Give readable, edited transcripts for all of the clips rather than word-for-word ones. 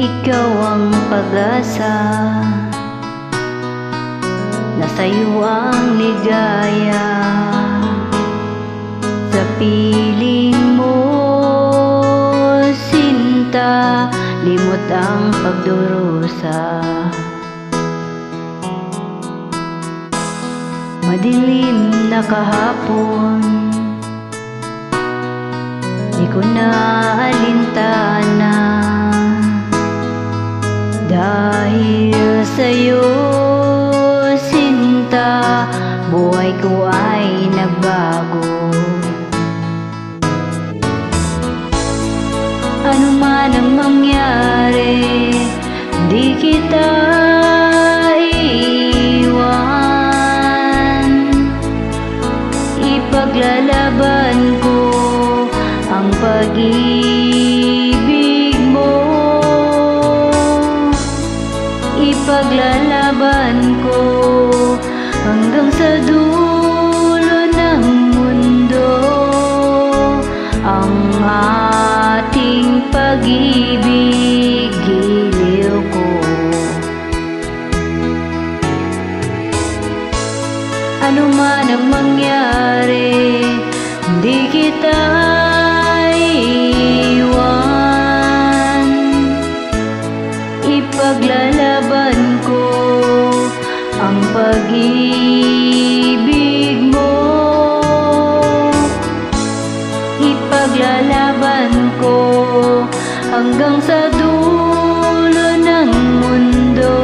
Ikaw ang pag-asa, nasa'yo ang ligaya. Sa piling mo, sinta, limot ang pagdurusa. Madilim na kahapon, di ko na alintana. Dahil sa'yo, sinta, buhay ko ay nagbago. Ano man ang mangyari, di kita iiwan. Ipaglalaban ko ang pag-ibig mo. Ipaglalaban ko hanggang sa dulo ng mundo ang ating pag-ibig, giliw ko. Ano man ang mangyari, di kita iiwan. Ipaglalaban ko ang pag-ibig mo. Ipaglalaban ko hanggang sa dulo ng mundo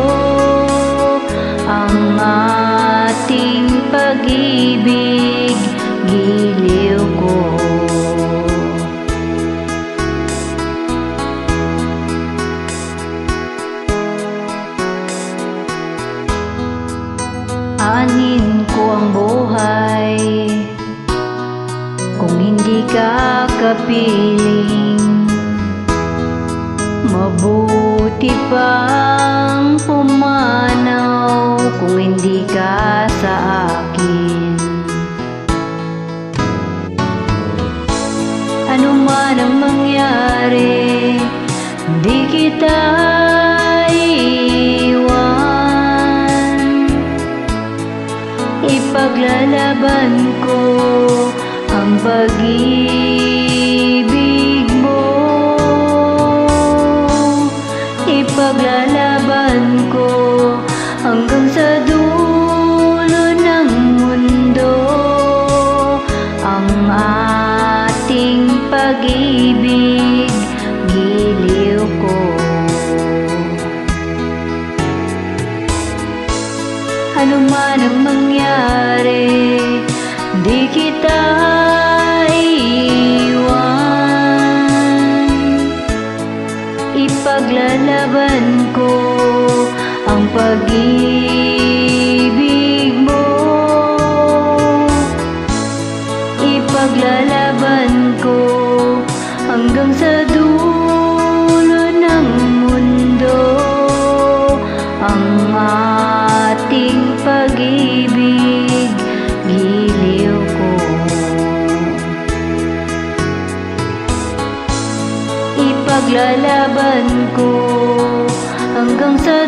ang ating pag-ibig, giliw ko. Anin ko ang buhay kung hindi ka kapiling. Mabuti pang pumanaw kung hindi ka sa akin. Ano man ang mangyari, di kita iiwan. Ipaglalaban ko ang pag-ibig mo. Ipaglalaban ko hanggang sa dulo ng mundo ang ating pag-ibig, giliw ko. Ano man ang mangyari, di kita iiwan. Ipaglalaban ko ang pag-ibig mo. Ipaglalaban ko hanggang sa dulo ng mundo ang ating pag-ibig, giliw ko. Ipaglalaban ko hanggang sa